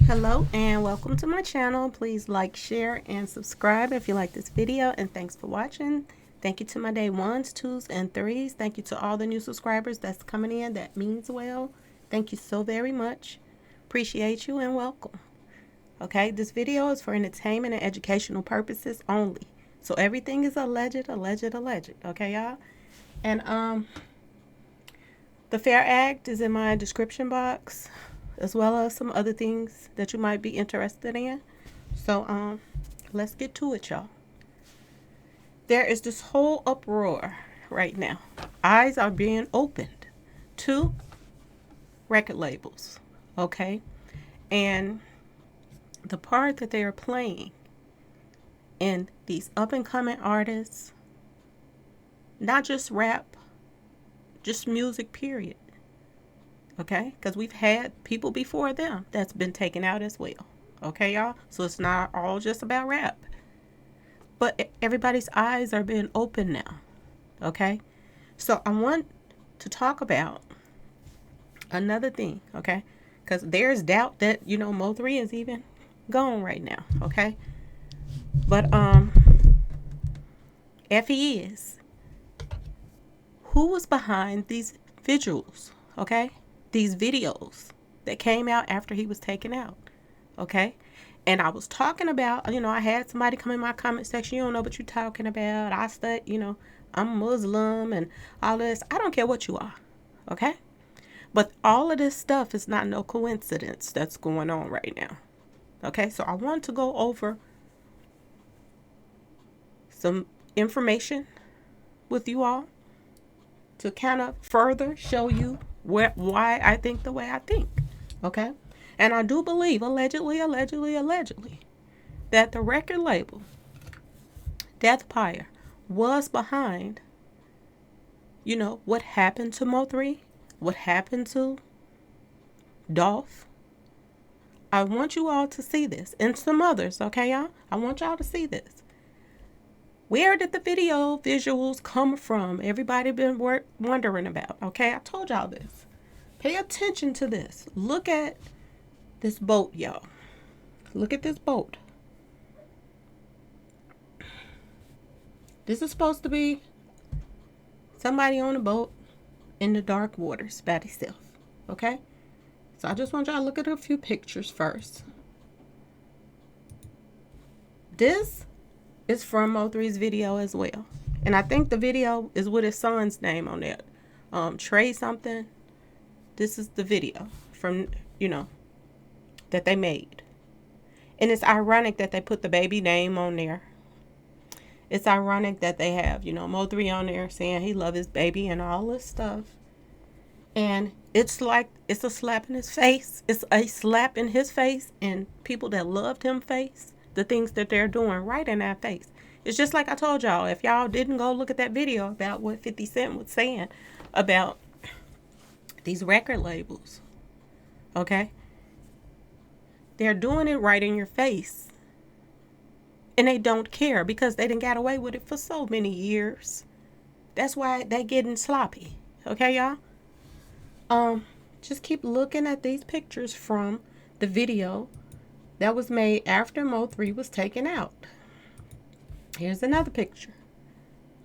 Hello and welcome to my channel. Please like, share, and subscribe if you like this video, and thanks for watching. Thank you to my day ones, twos, and threes. Thank you to all the new subscribers that's coming in. That means well. Thank you so very much. Appreciate you and welcome. Okay, this video is for entertainment and educational purposes only. So everything is alleged. Okay, y'all? And the Fair Act is in my description box, as well as some other things that you might be interested in. So let's get to it, y'all. There is this whole uproar right now. Eyes are being opened to record labels, okay? And the part that they are playing in these up and coming artists, not just rap, just music, period. Okay, because we've had people before them that's been taken out as well. Okay, y'all? So it's not all just about rap. But everybody's eyes are being opened now. Okay? So I want to talk about another thing, okay? Because there's doubt that, Mo3 is even gone right now, okay? But if he is, who was behind these visuals, okay? These videos that came out after he was taken out, okay? And I was talking about, I had somebody come in my comment section, you don't know what you're talking about. I study, I'm Muslim and all this. I don't care what you are, okay? But all of this stuff is not no coincidence that's going on right now, okay? So I want to go over some information with you all to kind of further show you why I think the way I think, okay? And I do believe, allegedly, that the record label, Death Pyre, was behind, what happened to Mo3, what happened to Dolph. I want you all to see this, and some others, okay, y'all? I want y'all to see this. Where did the visuals come from? Everybody been wondering about, okay? I told y'all this. Pay attention to this. Look at this boat, y'all. Look at this boat. This is supposed to be somebody on a boat in the dark waters by himself, okay? So I just want y'all to look at a few pictures first. This is from Mo3's video as well. And I think the video is with his son's name on it. Trey something. This is the video from, that they made. And it's ironic that they put the baby name on there. It's ironic that they have, Mo3 on there saying he loves his baby and all this stuff. And it's like, it's a slap in his face. It's a slap in his face and people that loved him face the things that they're doing right in our face. It's just like I told y'all, if y'all didn't go look at that video about what 50 Cent was saying about these record labels, okay? They're doing it right in your face. And they don't care because they done got away with it for so many years. That's why they getting sloppy. Okay, y'all? Just keep looking at these pictures from the video that was made after Mo3 was taken out. Here's another picture.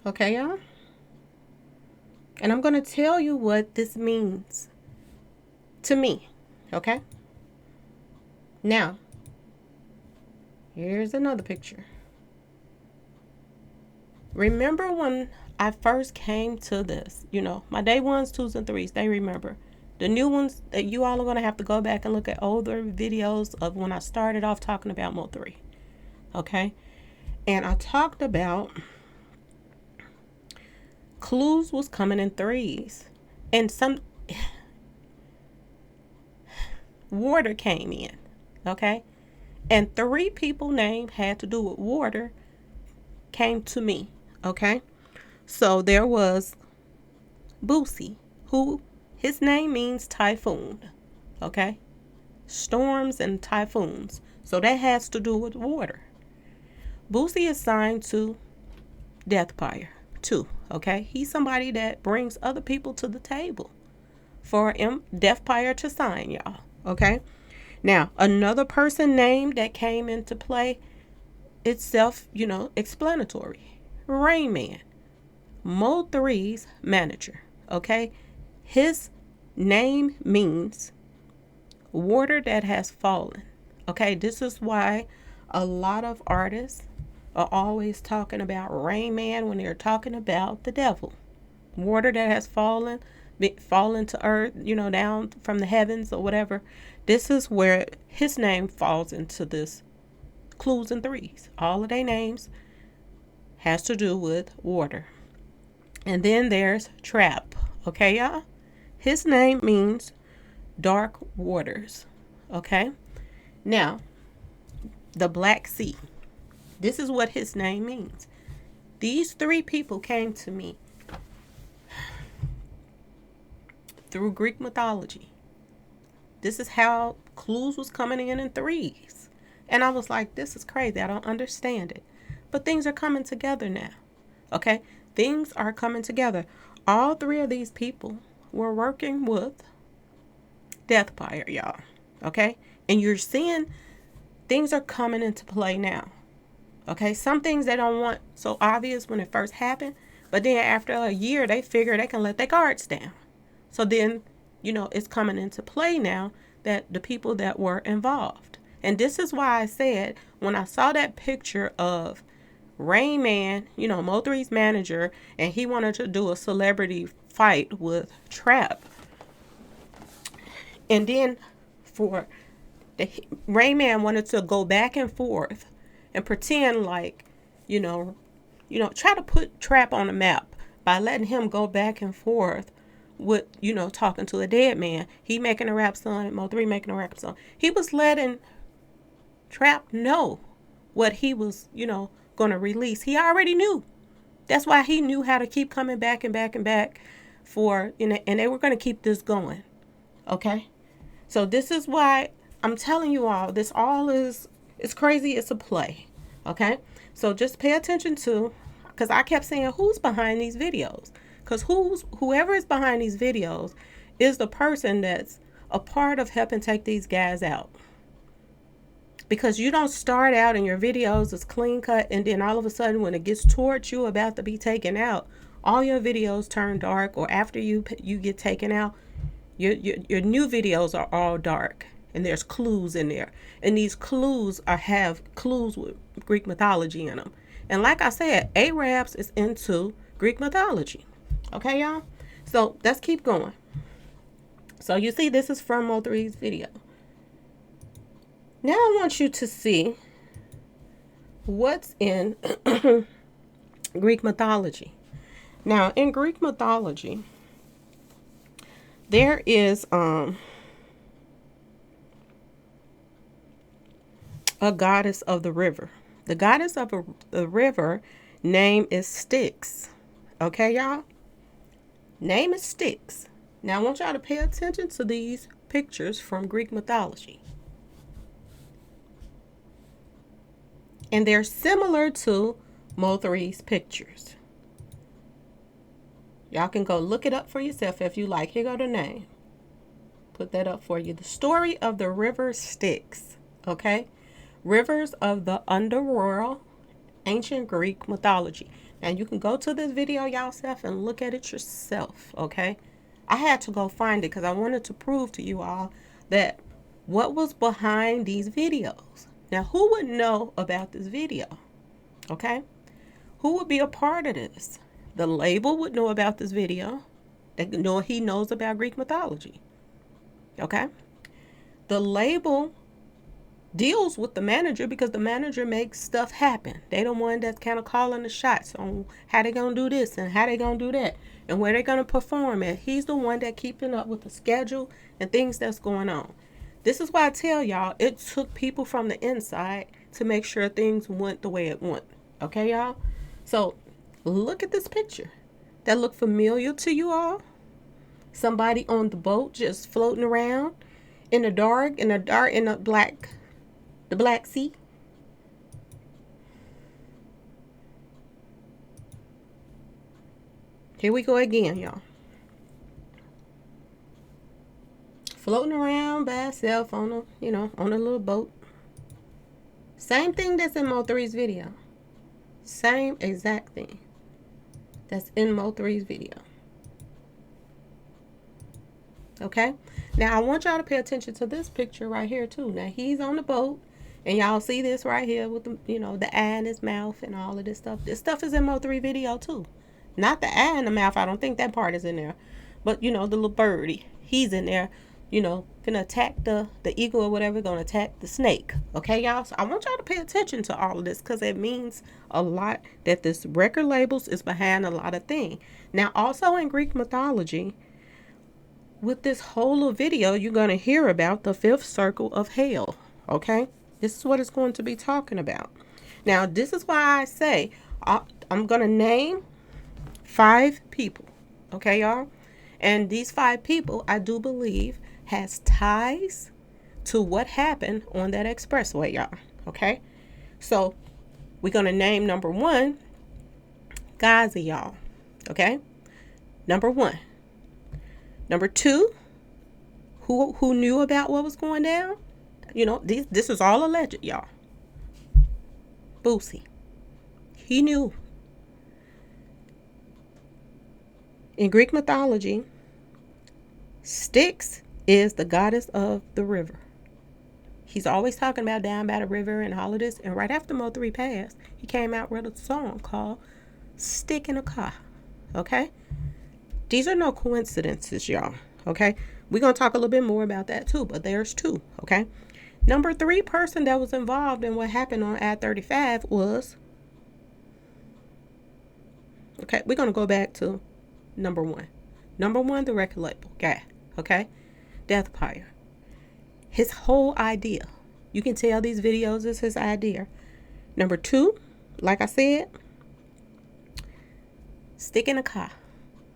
Okay, y'all? And I'm going to tell you what this means to me. Okay? Now, here's another picture. Remember when I first came to this, my day ones, twos, and threes, they remember. The new ones, that you all are going to have to go back and look at older videos of when I started off talking about Mo3. Okay? And I talked about clues was coming in threes. And some water came in. Okay? And 3 people named had to do with water came to me. Okay? So there was Boosie, who his name means typhoon. Okay? Storms and typhoons. So that has to do with water. Boosie is signed to Death Pyre too. Okay? He's somebody that brings other people to the table for Death Pyre to sign, y'all. Okay? Now, another person name that came into play, it's explanatory. Rain Man, Mo3's manager. Okay, his name means water that has fallen. Okay, this is why a lot of artists are always talking about Rain Man when they're talking about the devil. Water that has fallen to earth, down from the heavens or whatever. This is where his name falls into this clues and threes. All of their names has to do with water. And then there's Trap. Okay, y'all? His name means dark waters. Okay? Now, the Black Sea. This is what his name means. These three people came to me through Greek mythology. This is how clues was coming in threes. And I was like, this is crazy. I don't understand it. But things are coming together now. Okay? Things are coming together. All three of these people were working with Deathfire, y'all. Okay? And you're seeing things are coming into play now. Okay? Some things they don't want so obvious when it first happened. But then after a year, they figure they can let their guards down. So then, it's coming into play now that the people that were involved. And this is why I said when I saw that picture of Rain Man, Mo3's manager, and he wanted to do a celebrity fight with Trap. And then for the Rain Man wanted to go back and forth and pretend like, try to put Trap on the map by letting him go back and forth with, talking to a dead man. He making a rap song, Mo3 making a rap song. He was letting Trap know what he was, going to release. He already knew. That's why he knew how to keep coming back and back and back for, and they were going to keep this going. Okay? So this is why I'm telling you all, this all it's crazy. It's a play. Okay? So just pay attention to, because I kept saying, who's behind these videos? Because whoever is behind these videos is the person that's a part of helping take these guys out. Because you don't start out in your videos as clean cut, and then all of a sudden when it gets towards you about to be taken out, all your videos turn dark, or after you get taken out, your new videos are all dark, and there's clues in there. And these clues have clues with Greek mythology in them. And like I said, Arabs is into Greek mythology. Okay, y'all? So let's keep going. So you see, this is from Mo3's video. Now I want you to see what's in Greek mythology. Now, in Greek mythology, there is a goddess of the river. The goddess of the river name is Styx. Okay, y'all? Name is Styx. Now, I want y'all to pay attention to these pictures from Greek mythology. And they're similar to Mo3's pictures. Y'all can go look it up for yourself if you like. Here go the name. Put that up for you. The story of the river Styx. Okay? Rivers of the underworld, ancient Greek mythology. Now you can go to this video yourself and look at it yourself. Okay? I had to go find it because I wanted to prove to you all that what was behind these videos. Now, who would know about this video? Okay? Who would be a part of this? The label would know about this video. They know he knows about Greek mythology. Okay? The label deals with the manager because the manager makes stuff happen. They the one that's kind of calling the shots on how they gonna do this and how they gonna do that and where they're gonna perform at. He's the one that keeping up with the schedule and things that's going on. This is why I tell y'all, it took people from the inside to make sure things went the way it went. Okay, y'all? So, look at this picture. That look familiar to you all? Somebody on the boat just floating around in the dark, in the Black Sea. Here we go again, y'all. floating around by itself on a, on a little boat. Same thing that's in Mo3's video. Same exact thing that's in Mo3's video. Okay? Now, I want y'all to pay attention to this picture right here, too. Now, he's on the boat, and y'all see this right here with the, the eye in his mouth and all of this stuff. This stuff is in Mo3 video, too. Not the eye in the mouth. I don't think that part is in there. But, the little birdie, he's in there, gonna attack the eagle or whatever, gonna attack the snake. Okay, y'all? So I want y'all to pay attention to all of this because it means a lot that this record labels is behind a lot of things. Now, also in Greek mythology, with this whole video, you're going to hear about the fifth circle of hell. Okay? This is what it's going to be talking about. Now, this is why I say I'm going to name 5 people. Okay, y'all? And these 5 people, I do believe, has ties to what happened on that expressway, y'all. Okay? So, we're going to name number 1, Gazi, y'all. Okay? Number 1. Number 2, who knew about what was going down? This is all alleged, y'all. Boosie. He knew. In Greek mythology, Styx is the goddess of the river. He's always talking about down by the river and all of this. And right after Mo3 passed, he came out with a song called Stick in a Car. Okay? These are no coincidences, y'all. Okay? We're going to talk a little bit more about that too, but there's 2. Okay? Number 3 person that was involved in what happened on I-35 was... Okay, we're going to go back to number 1. Number 1, the record label guy. Okay? Death Pyre. His whole idea. You can tell these videos is his idea. Number 2, like I said, stick in a car.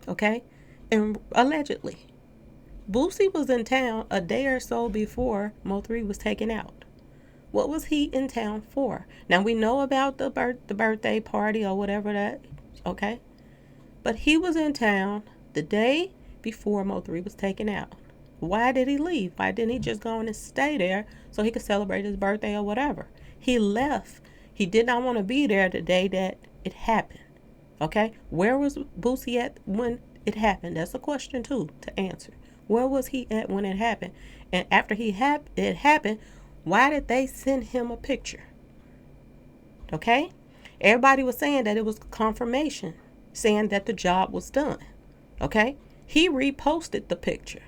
Okay? And allegedly, Boosie was in town a day or so before Mo3 was taken out. What was he in town for? Now, we know about the birthday party or whatever that, okay? But he was in town the day before Mo3 was taken out. Why did he leave? Why didn't he just go and stay there so he could celebrate his birthday or whatever? He left. He did not want to be there the day that it happened. Okay? Where was Boosie at when it happened? That's a question, too, to answer. Where was he at when it happened? And after it happened, why did they send him a picture? Okay? Everybody was saying that it was confirmation, saying that the job was done. Okay? He reposted the picture.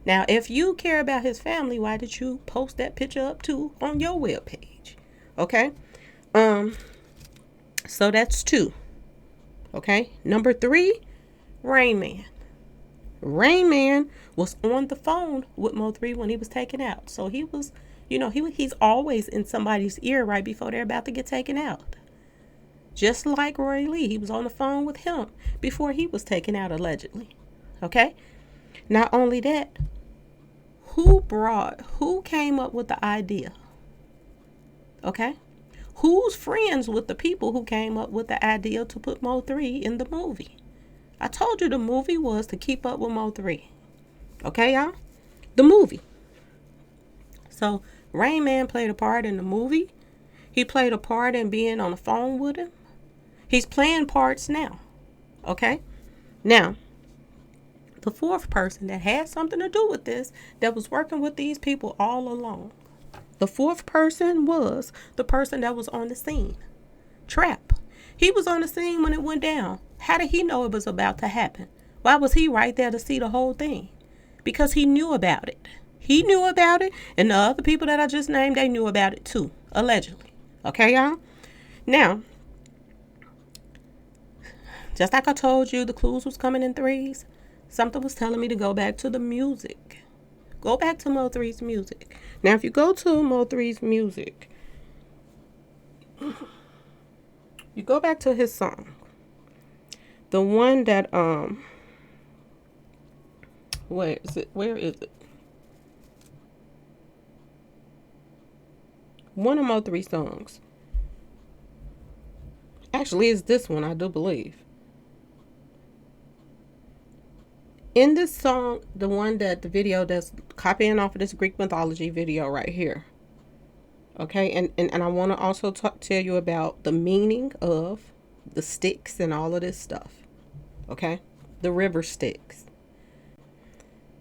Now, if you care about his family, why did you post that picture up too on your webpage? Okay? So that's 2. Okay? Number 3, Rain Man. Rain Man was on the phone with Mo3 when he was taken out. So he was, he's always in somebody's ear right before they're about to get taken out. Just like Roy Lee, he was on the phone with him before he was taken out, allegedly. Okay? Not only that, who came up with the idea? Okay? Who's friends with the people who came up with the idea to put Mo3 in the movie? I told you the movie was to keep up with Mo3. Okay, y'all? The movie. So, Rain Man played a part in the movie. He played a part in being on the phone with him. He's playing parts now. Okay? Now, the 4th person that had something to do with this, that was working with these people all along. The 4th person was the person that was on the scene. Trap. He was on the scene when it went down. How did he know it was about to happen? Why was he right there to see the whole thing? Because he knew about it. He knew about it, and the other people that I just named, they knew about it too, allegedly. Okay, y'all? Now, just like I told you, the clues was coming in 3s. Something was telling me to go back to the music. Go back to Mo3's music. Now, if you go to Mo3's music, you go back to his song. The one that, where is it? One of Mo3 songs. Actually, it's this one, I do believe. In this song, the one that the video that's copying off of this Greek mythology video right here. Okay, and I want to also tell you about the meaning of the sticks and all of this stuff. Okay, the river Styx.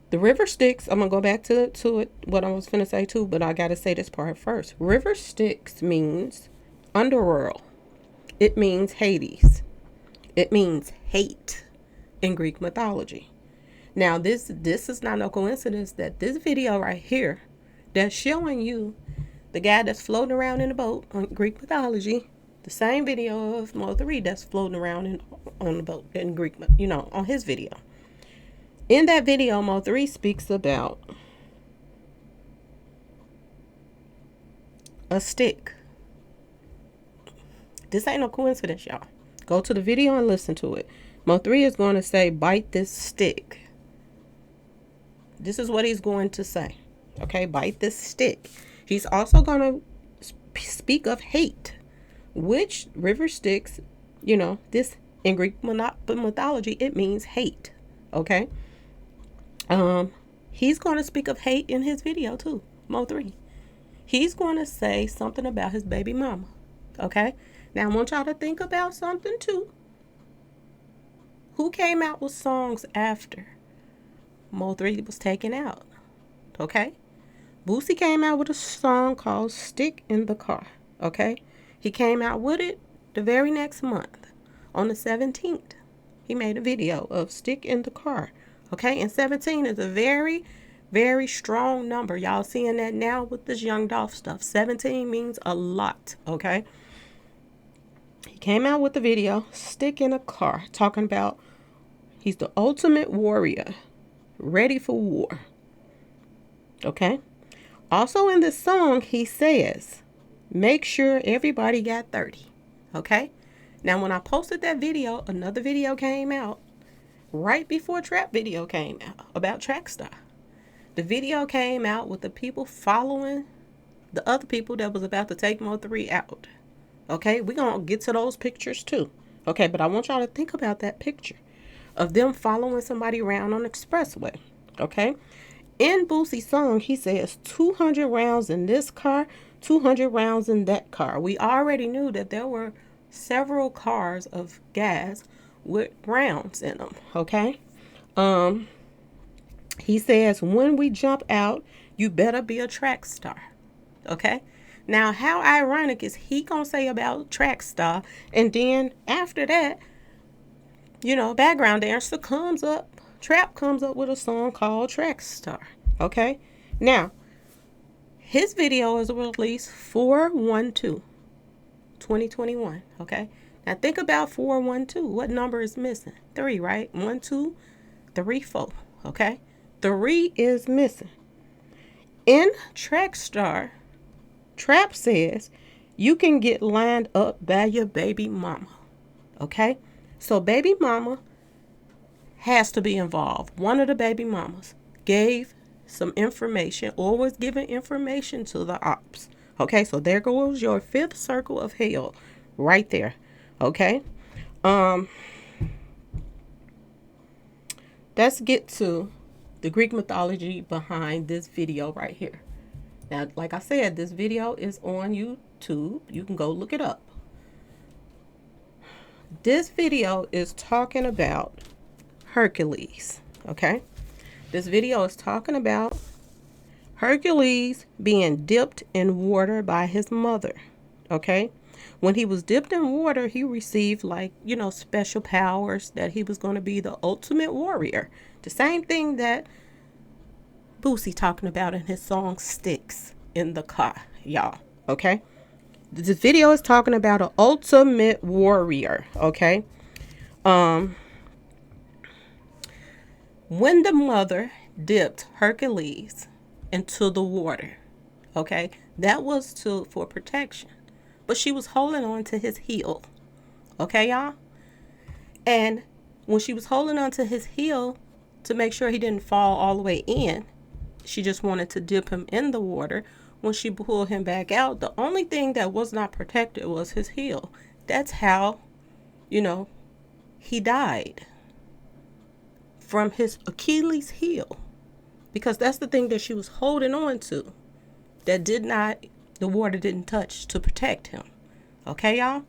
The river Styx, I'm going to go back to it, what I was going to say too, but I got to say this part first. River Styx means underworld. It means Hades. It means hate in Greek mythology. Now, this is not no coincidence that this video right here that's showing you the guy that's floating around in a boat on Greek mythology, the same video of Mo3 that's floating around on the boat in Greek, on his video. In that video, Mo3 speaks about a stick. This ain't no coincidence, y'all. Go to the video and listen to it. Mo3 is going to say, bite this stick. This is what he's going to say. Okay, bite this stick. He's also going to speak of hate, which river Styx, this in Greek mythology, it means hate. Okay. He's going to speak of hate in his video too, Mo3. He's going to say something about his baby mama. Okay. Now I want y'all to think about something too. Who came out with songs after Mo3 was taken out? Okay. Boosie came out with a song called Stick in the Car. Okay. He came out with it the very next month. On the 17th, he made a video of Stick in the Car. Okay. And 17 is a very, very strong number. Y'all seeing that now with this young Dolph stuff. 17 means a lot. Okay. He came out with the video Stick in a Car, talking about he's the ultimate warrior, ready for war. Okay. Also in this song, he says, make sure everybody got 30. Okay. Now, when I posted that video, another video came out right before Trap video came out about Trackstar. The video came out with the people following the other people that was about to take Mo3 out. Okay. We're going to get to those pictures too. Okay. But I want y'all to think about that picture of them following somebody around on the expressway. Okay. In Boosie's song, he says 200 rounds in this car, 200 rounds in that car. We already knew that there were several cars of gas with rounds in them. Okay. He says, when we jump out, you better be a track star. Okay. Now, how ironic is he gonna say about track star, and then after that, background dancer comes up. Trap comes up with a song called Track Star. Okay. Now, his video was released 4/12/2021. Okay. Now think about 4/12. What number is missing? 3, right? 1, 2, 3, 4. Okay. 3 is missing. In Track Star, Trap says you can get lined up by your baby mama. Okay. So baby mama has to be involved. One of the baby mamas gave some information or was giving information to the ops. Okay, so there goes your 5th circle of hell right there. Okay. Let's get to the Greek mythology behind this video right here. Now, like I said, this video is on YouTube. You can go look it up. This video is talking about Hercules. Okay. This video is talking about Hercules being dipped in water by his mother. Okay. When he was dipped in water, he received special powers that he was going to be the ultimate warrior. The same thing that Boosie talking about in his song Sticks in the Car, y'all. Okay. This video is talking about an ultimate warrior. Okay. When the mother dipped Hercules into the water, okay, that was for protection. But she was holding on to his heel. Okay, y'all? And when she was holding on to his heel to make sure he didn't fall all the way in, she just wanted to dip him in the water. When she pulled him back out, the only thing that was not protected was his heel. That's how, he died. from his Achilles heel, because that's the thing that she was holding on to that the water didn't touch to protect him. Okay, y'all?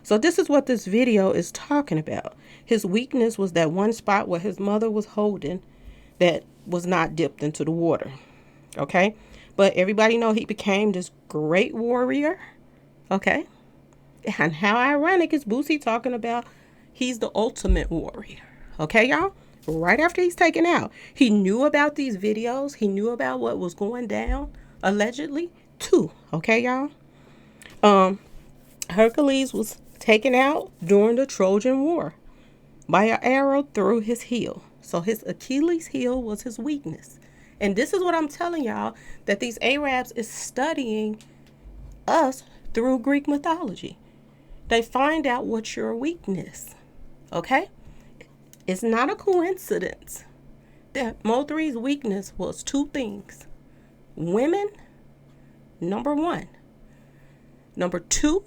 So this is what this video is talking about. His weakness was that one spot where his mother was holding that was not dipped into the water. Okay? But everybody know he became this great warrior. Okay? And how ironic is Boosie talking about he's the ultimate warrior. Okay, y'all? Right after he's taken out. He knew about these videos. He knew about what was going down, allegedly, too. Okay, y'all? Hercules was taken out during the Trojan War by an arrow through his heel. So his Achilles heel was his weakness. And this is what I'm telling y'all, that these Arabs is studying us through Greek mythology. They find out what's your weakness. Okay? It's not a coincidence that Mo3's weakness was two things. Women, number one. Number two,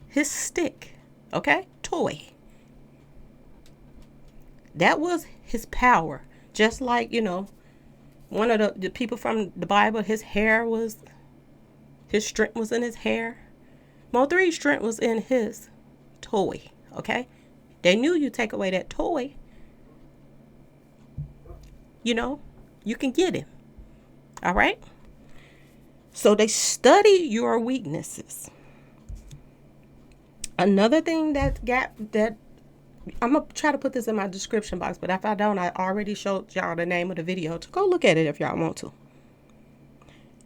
his stick. Okay? Toy. That was his power. Just like, one of the people from the Bible, his strength was in his hair. Mo3's strength was in his toy. Okay? They knew you take away that toy, you can get him. All right? So they study your weaknesses. Another thing that I'm going to try to put this in my description box, but if I don't, I already showed y'all the name of the video to go look at it if y'all want to.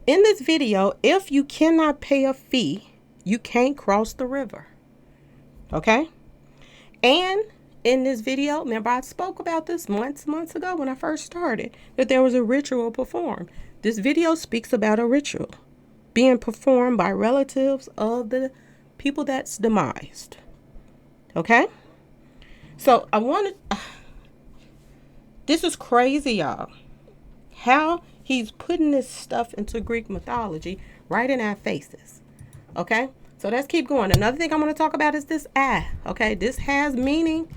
In this video, if you cannot pay a fee, you can't cross the river. Okay? And in this video, remember I spoke about this months ago when I first started, that there was a ritual performed. This video speaks about a ritual being performed by relatives of the people that's demised. Okay? So this is crazy, y'all. How he's putting this stuff into Greek mythology right in our faces. Okay? So let's keep going. Another thing I'm going to talk about is this eye. Okay? This has meaning.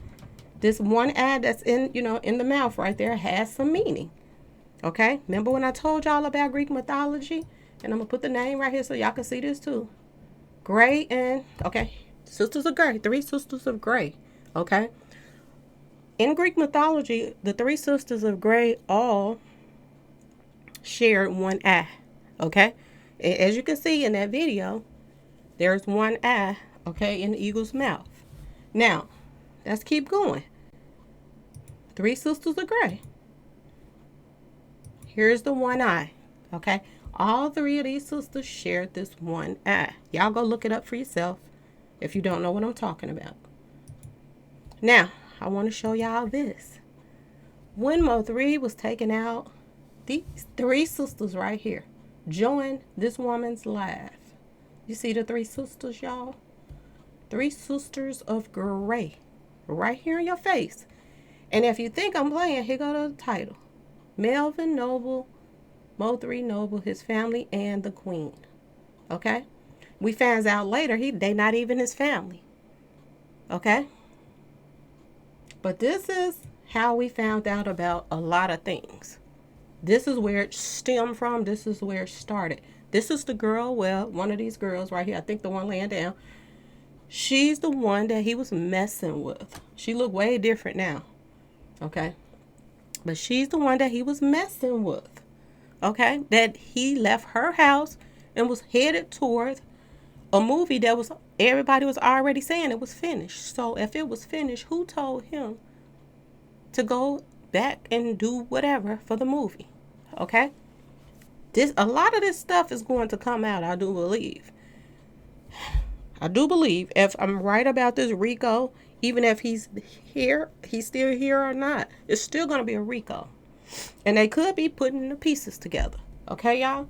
This one eye that's in the mouth right there has some meaning. Okay? Remember when I told y'all about Greek mythology? And I'm going to put the name right here so y'all can see this too. Gray and, Sisters of Gray. 3 Sisters of Gray. Okay? In Greek mythology, the 3 Sisters of Gray all shared one eye. Okay? As you can see in that video, there's one eye, in the eagle's mouth. Now, let's keep going. 3 Sisters of Gray. Here's the one eye. Okay? All 3 of these sisters shared this one eye. Y'all go look it up for yourself if you don't know what I'm talking about. Now, I want to show y'all this. When Mo3 was taken out, these 3 sisters right here joined this woman's life. You see the 3 sisters, y'all? 3 Sisters of Gray. Right here in your face. And if you think I'm playing, here go the title. Melvin Noble, Mo3 Noble, his family, and the Queen. Okay? We found out later they not even his family. Okay? But this is how we found out about a lot of things. This is where it stemmed from. This is where it started. This is the girl, one of these girls right here. I think the one laying down. She's the one that he was messing with. She look way different now. Okay? But she's the one that he was messing with. Okay? That he left her house and was headed toward a movie that everybody was already saying it was finished. So if it was finished, who told him to go back and do whatever for the movie? Okay? A lot of this stuff is going to come out, I do believe. I do believe, if I'm right about this Rico, even if he's still here or not, it's still going to be a Rico. And they could be putting the pieces together. Okay, y'all?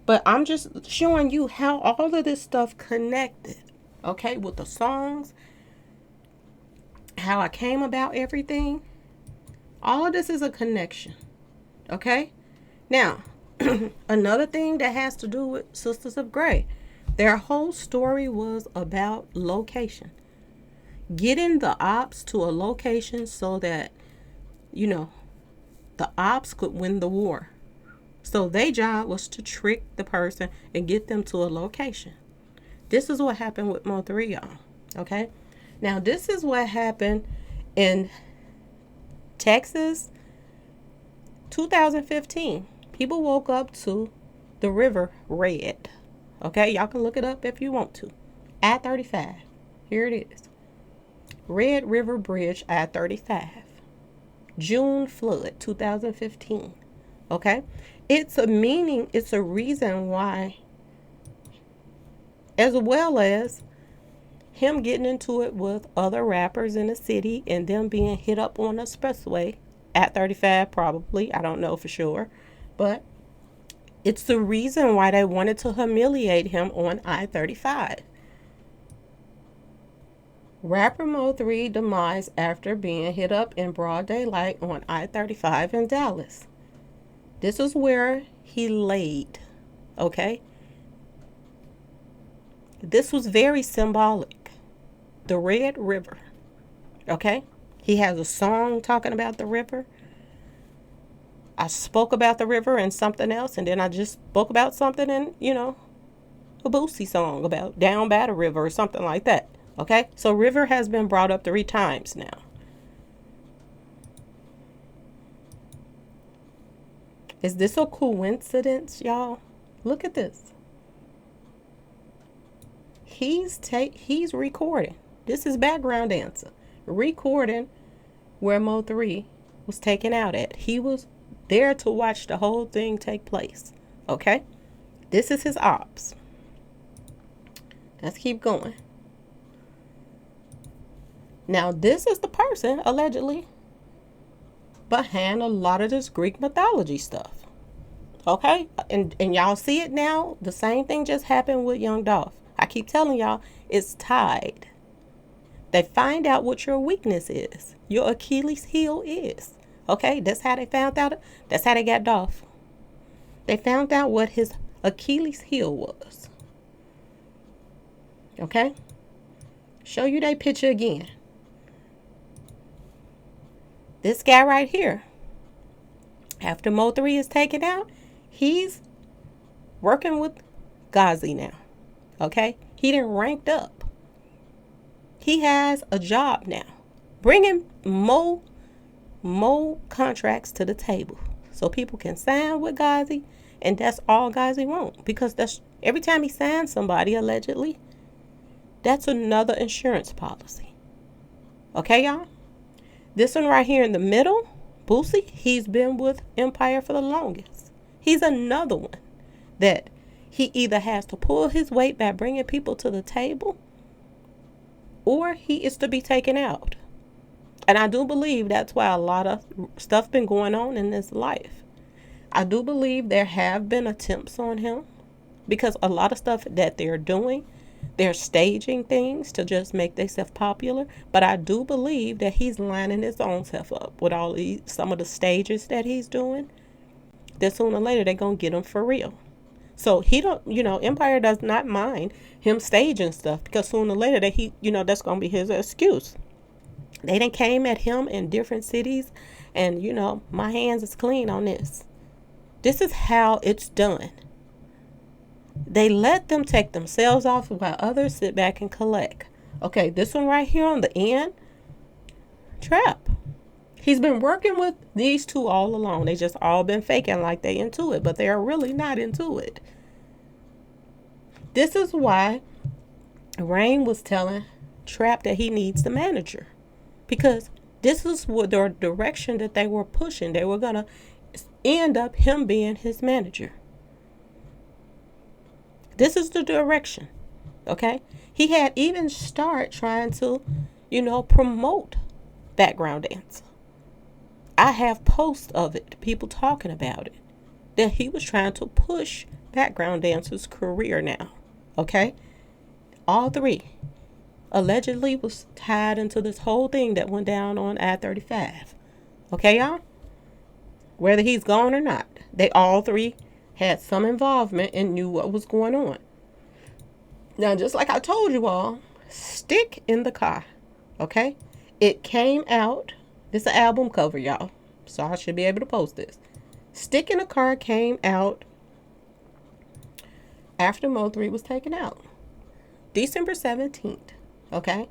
But I'm just showing you how all of this stuff connected. Okay, with the songs, how I came about everything. All of this is a connection. Okay? Now, another thing that has to do with Sisters of Gray. Their whole story was about location. Getting the ops to a location so that you know, the ops could win the war. So their job was to trick the person and get them to a location. This is what happened with Mo3, y'all. Okay? Now, this is what happened in Texas, 2015. People woke up to the river red. Okay? Y'all can look it up if you want to. I-35. Here it is. Red River Bridge, I-35. June flood, 2015. Okay? It's a meaning, it's a reason why, as well as him getting into it with other rappers in the city and them being hit up on the expressway at 35, probably. I don't know for sure. But it's the reason why they wanted to humiliate him on I-35. Rapper Mo3 demise after being hit up in broad daylight on I-35 in Dallas. This is where he laid, okay? This was very symbolic. The Red River, okay? He has a song talking about the river. I spoke about the river and something else, and then I just spoke about something in, a Boosie song about down by the river or something like that, okay? So river has been brought up 3 times now. Is this a coincidence, y'all? Look at this. He's recording. This is background dancer. Recording where Mo3 was taken out at. He was there to watch the whole thing take place. Okay? This is his ops. Let's keep going. Now, this is the person, allegedly, behind a lot of this Greek mythology stuff. Okay? And y'all see it now. The same thing just happened with young Dolph. I keep telling y'all, it's tied. They find out what your weakness is. Your Achilles heel is. Okay? That's how they found out. That's how they got Dolph. They found out what his Achilles heel was. Okay? Show you that picture again. This guy right here, after Mo3 is taken out, he's working with Ghazi now. Okay? He done ranked up. He has a job now. Bringing more contracts to the table so people can sign with Ghazi, and that's all Ghazi wants, because that's every time he signs somebody, allegedly, that's another insurance policy. Okay, y'all? This one right here in the middle, Boosie, he's been with Empire for the longest. He's another one that he either has to pull his weight by bringing people to the table, or he is to be taken out. And I do believe that's why a lot of stuff been going on in his life. I do believe there have been attempts on him, because a lot of stuff that they're doing, they're staging things to just make themselves popular. But I do believe that he's lining his own self up with some of the stages that he's doing. That sooner or later they're going to get him for real. So he don't, Empire does not mind him staging stuff, because sooner or later that's going to be his excuse. They done came at him in different cities, and my hands is clean on this. This is how it's done. They let them take themselves off while others sit back and collect. Okay, this one right here on the end, Trap. He's been working with these two all along. They just all been faking like they into it, but they are really not into it. This is why Rain was telling Trap that he needs the manager, because this is what the direction that they were pushing. They were going to end up him being his manager. This is the direction, okay? He had even started trying to, promote background dance. I have posts of it, people talking about it, that he was trying to push background dancers' career now, okay? All 3 allegedly was tied into this whole thing that went down on I-35. Okay, y'all? Whether he's gone or not, they all 3 had some involvement and knew what was going on. Now, just like I told you all, stick in the car, okay? It came out. This is an album cover, y'all. so I should be able to post this. Stick in a Car came out after Mo3 was taken out. December 17th. Okay?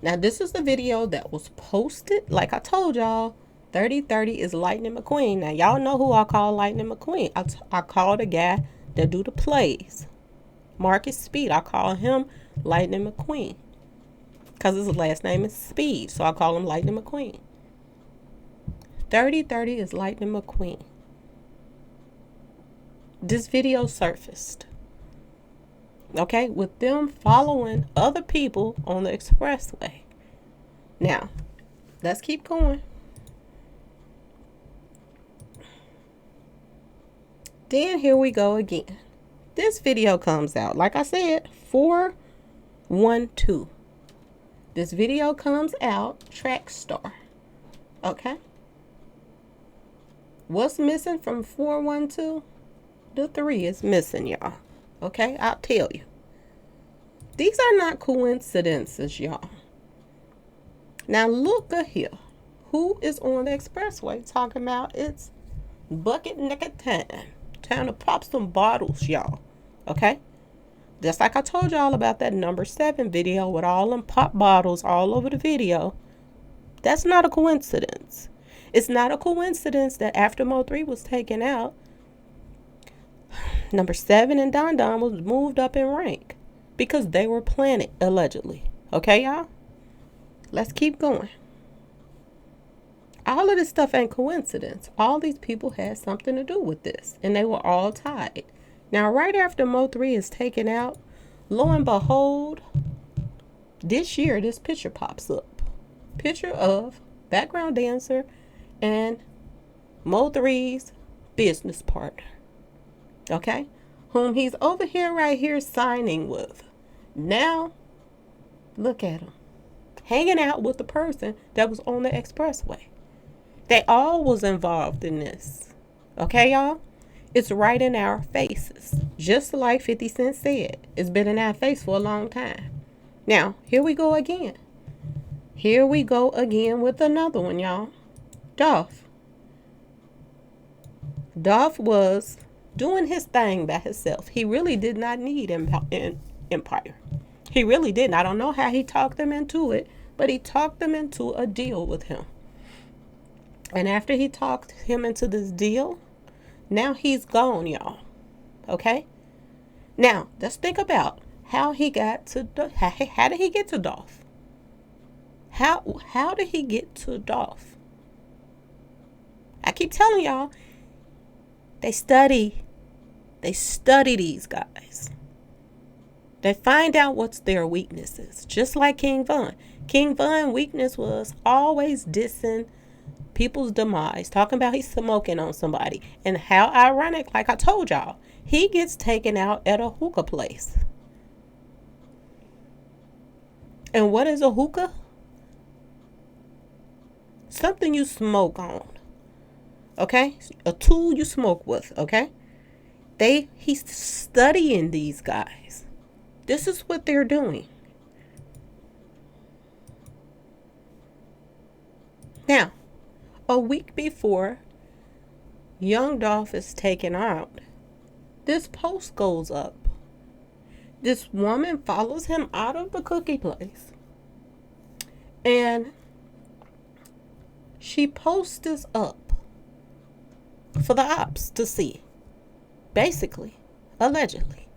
Now, this is the video that was posted. Like I told y'all, 3030 is Lightning McQueen. Now, y'all know who I call Lightning McQueen. I call the guy that do the plays. Marcus Speed. I call him Lightning McQueen. Because his last name is Speed. So I call him Lightning McQueen. 3030 is Lightning McQueen. This video surfaced. Okay, with them following other people on the expressway. Now, let's keep going. Then here we go again. This video comes out, like I said, 412. This video comes out, track star. Okay. What's missing from 412? The 3 is missing, y'all. Okay, I'll tell you. These are not coincidences, y'all. Now look at here. Who is on the expressway talking about it's bucket naked time? Time to pop some bottles, y'all. Okay? Just like I told y'all about that number 7 video with all them pop bottles all over the video. That's not a coincidence. It's not a coincidence that after Mo3 was taken out, number 7 and Don Don was moved up in rank because they were planted, allegedly. Okay, y'all? Let's keep going. All of this stuff ain't coincidence. All these people had something to do with this, and they were all tied. Now, right after Mo3 is taken out, lo and behold, this year, this picture pops up. Picture of background dancer and Mo3's business partner. Okay? Whom he's over here right here signing with. Now, look at him. Hanging out with the person that was on the expressway. They all was involved in this. Okay, y'all? It's right in our faces. Just like 50 Cent said. It's been in our face for a long time. Now, here we go again. Here we go again with another one, y'all. Dolph. Dolph was doing his thing by himself. He really did not need Empire. He really didn't. I don't know how he talked them into it, but he talked them into a deal with him. And after he talked him into this deal, now he's gone, y'all. Okay? Now, let's think about how he got to, how did he get to Dolph? How did he get to Dolph? I keep telling y'all, they study these guys. They find out what's their weaknesses. Just like King Von. King Von's weakness was always dissing people's demise, talking about he's smoking on somebody. And how ironic, like I told y'all, he gets taken out at a hookah place. And what is a hookah? Something you smoke on. Okay? A tool you smoke with, okay? He's studying these guys. This is what they're doing. Now, a week before young Dolph is taken out, this post goes up. This woman follows him out of the cookie place. And she posts this up for the ops to see. Basically, allegedly.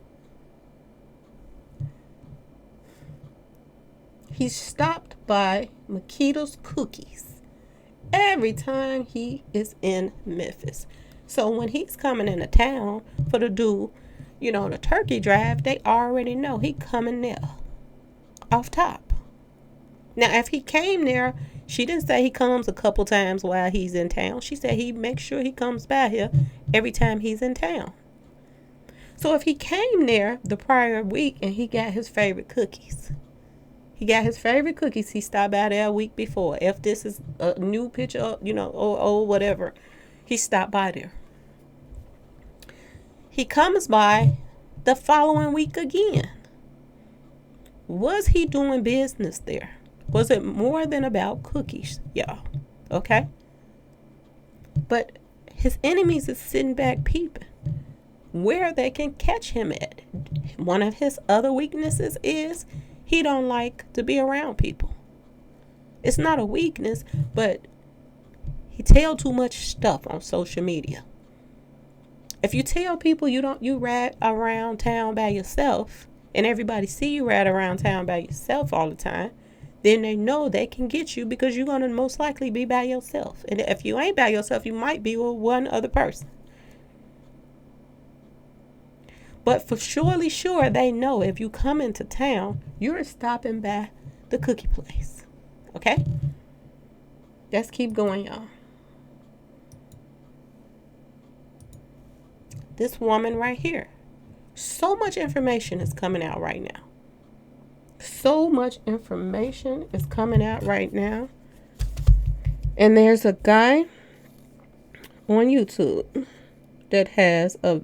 He's stopped by Makita's Cookies every time he is in Memphis. So when he's coming into town for the the turkey drive, they already know he coming there off top. Now, if he came there, she didn't say he comes a couple times while he's in town. She said he makes sure he comes by here every time he's in town. So if he came there the prior week and he got his favorite cookies, he stopped by there a week before. If this is a new picture, or whatever, he stopped by there. He comes by the following week again. Was he doing business there? Was it more than about cookies, y'all? Okay? But his enemies is sitting back peeping where they can catch him at. One of his other weaknesses is he don't like to be around people. It's not a weakness, but he tell too much stuff on social media. If you tell people you ride around town by yourself, and everybody see you ride around town by yourself all the time, then they know they can get you because you're going to most likely be by yourself. And if you ain't by yourself, you might be with one other person. But for surely sure, they know if you come into town, you're stopping by the cookie place. Okay? Let's keep going, y'all. This woman right here. So much information is coming out right now. So much information is coming out right now. And there's a guy on YouTube that has a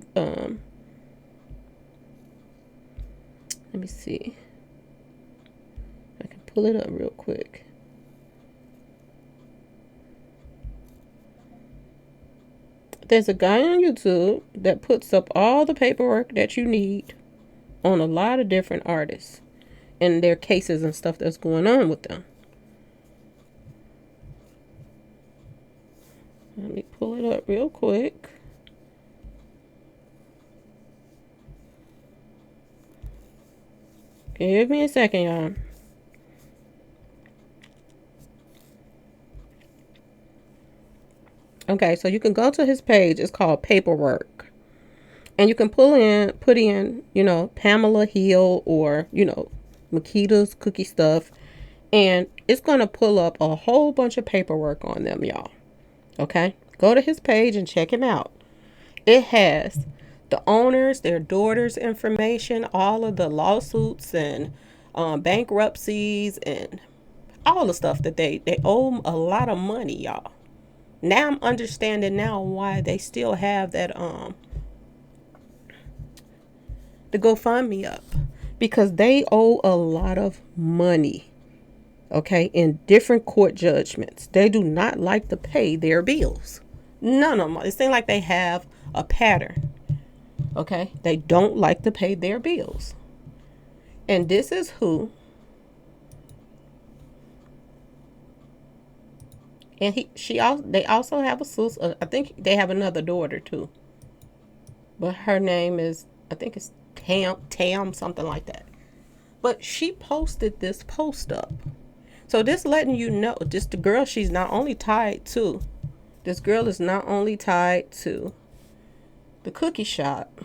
let me see. I can pull it up real quick. There's a guy on YouTube that puts up all the paperwork that you need on a lot of different artists and their cases and stuff that's going on with them. Let me pull it up real quick. Give me a second, y'all. Okay, so you can go to his page. It's called Paperwork. And you can put in, Pamela Hill or, Makita's cookie stuff. And it's going to pull up a whole bunch of paperwork on them, y'all. Okay? Go to his page and check him out. It has the owners, their daughters' information, all of the lawsuits and bankruptcies and all the stuff that they owe a lot of money, y'all. Now I'm understanding now why they still have that the GoFundMe up, because they owe a lot of money. Okay, in different court judgments. They do not like to pay their bills. None of them. It seems like they have a pattern. Okay, they don't like to pay their bills. And this is who. And they also have a sister. I think they have another daughter too. But her name is, I think it's Tam, something like that. But she posted this post up. So this letting you know, this the girl she's not only tied to. This girl is not only tied to the cookie shop.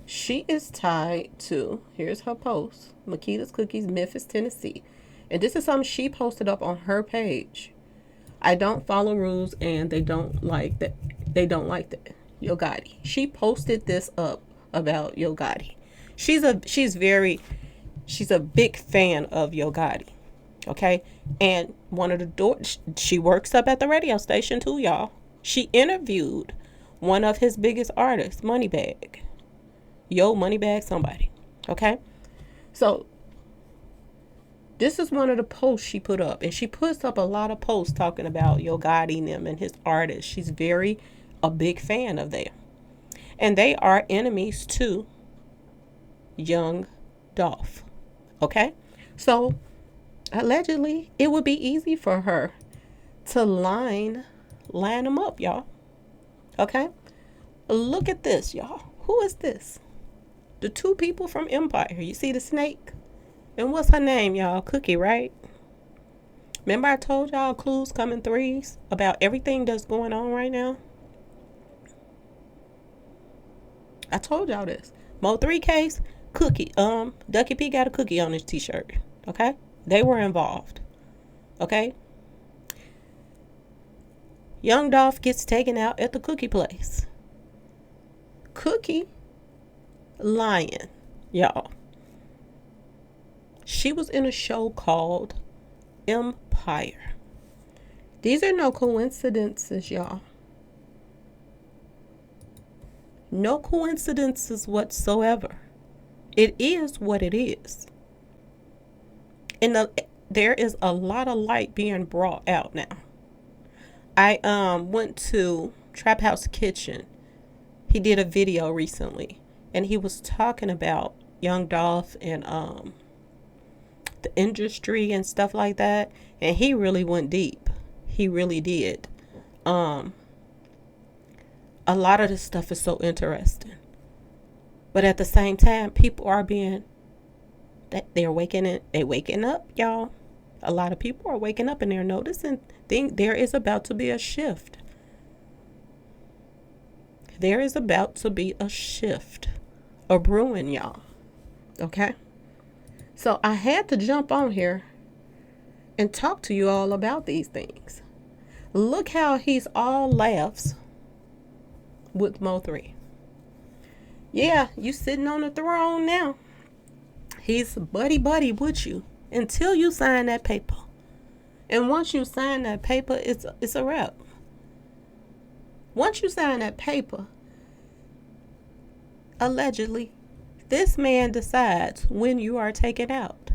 She is tied to, here's her post, Makita's Cookies, Memphis, Tennessee. And this is something she posted up on her page. I don't follow rules and they don't like that. They don't like that. Yo Gotti. She posted this up about Yo Gotti. She's a big fan of Yo Gotti. Okay? And one of the daughters, she works up at the radio station too, y'all. She interviewed one of his biggest artists, Moneybag. Yo Moneybag somebody. Okay? So this is one of the posts she put up. And she puts up a lot of posts talking about Yo Gotti and them and his artists. She's a big fan of them. And they are enemies to young Dolph. Okay? So allegedly, it would be easy for her to line them up, y'all. Okay? Look at this, y'all. Who is this? The two people from Empire. You see the snake? And what's her name, y'all? Cookie, right? Remember I told y'all clues come in threes about everything that's going on right now? I told y'all this. Mo3 case, Cookie. Ducky P got a cookie on his t-shirt. Okay? They were involved. Okay? Young Dolph gets taken out at the cookie place. Cookie lying, y'all. She was in a show called Empire. These are no coincidences, y'all. No coincidences whatsoever. It is what it is. And there is a lot of light being brought out now. I went to Trap House Kitchen. He did a video recently, and he was talking about young Dolph and the industry and stuff like that, and he really went deep. He really did. Um, a lot of this stuff is so interesting, but at the same time, people are being that they're waking up, y'all. A lot of people are waking up and they're noticing think there is about to be a shift. There is about to be a shift, a brewing, y'all. Okay? So I had to jump on here and talk to you all about these things. Look how he's all laughs with Mo3. Yeah, you sitting on the throne now. He's buddy buddy with you until you sign that paper. And once you sign that paper, it's a wrap. Once you sign that paper, allegedly, this man decides when you are taken out.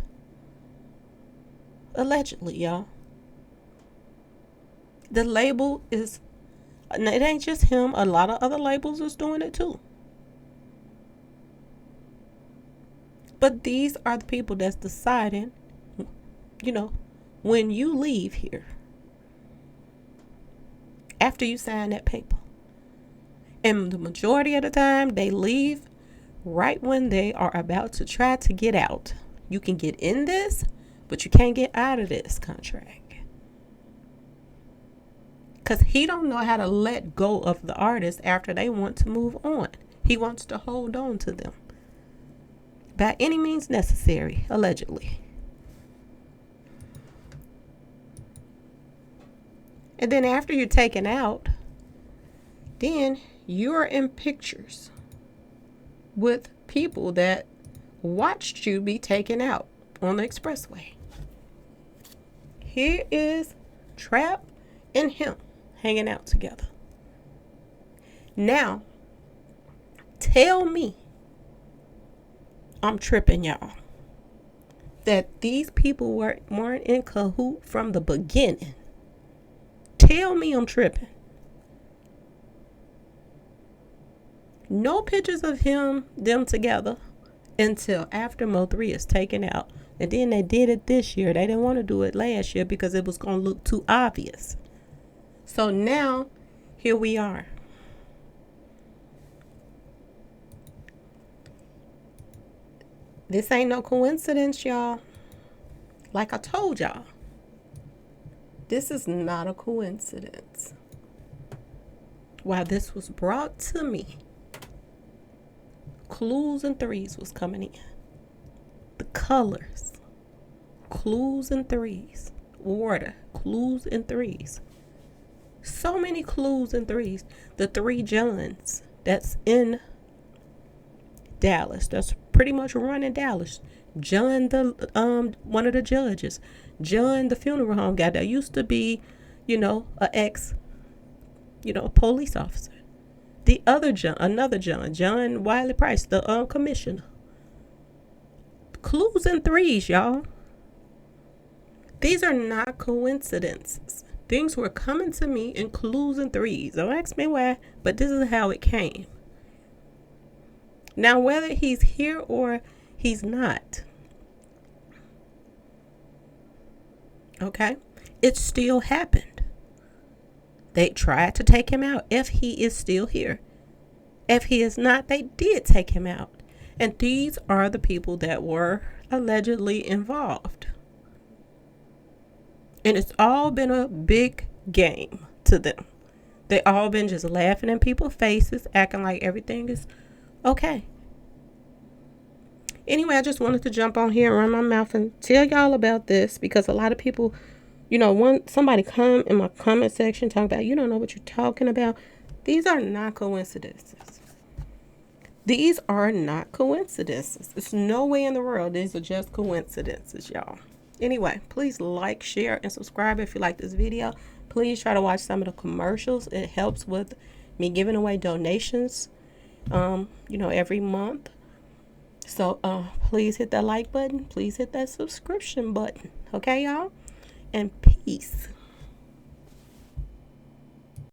Allegedly, y'all. The label is, it ain't just him. A lot of other labels is doing it too. But these are the people that's deciding, you know, when you leave here. After you sign that paper. And the majority of the time, they leave right when they are about to try to get out. You can get in this, but you can't get out of this contract. Because he don't know how to let go of the artist after they want to move on. He wants to hold on to them. By any means necessary, allegedly. And then after you're taken out, then you're in pictures with people that watched you be taken out on the expressway. Here is Trap and him hanging out together. Now, tell me I'm tripping, y'all, that these people weren't in cahoot from the beginning. Tell me I'm tripping. No pictures of them together until after Mo3 is taken out. And then they did it this year. They didn't want to do it last year because it was going to look too obvious. So now, here we are. This ain't no coincidence, y'all. Like I told y'all, this is not a coincidence. While this was brought to me, clues and threes was coming in. The colors, clues and threes. Water, clues and threes. So many clues and threes. The 3 Johns that's in Dallas, that's pretty much running Dallas. John, the one of the judges. John, the funeral home guy that used to be, a police officer. The other John, another John Wiley Price, the commissioner. Clues and threes, y'all. These are not coincidences. Things were coming to me in clues and threes. Don't ask me why, but this is how it came. Now, whether he's here or he's not, okay, it still happened. They tried to take him out if he is still here. If he is not, they did take him out. And these are the people that were allegedly involved. And it's all been a big game to them. They all been just laughing in people's faces, acting like everything is okay. Anyway, I just wanted to jump on here and run my mouth and tell y'all about this because a lot of people, somebody come in my comment section talking about, you don't know what you're talking about. These are not coincidences. These are not coincidences. There's no way in the world these are just coincidences, y'all. Anyway, please like, share, and subscribe if you like this video. Please try to watch some of the commercials. It helps with me giving away donations, every month. So please hit that like button. Please hit that subscription button. Okay, y'all? And peace.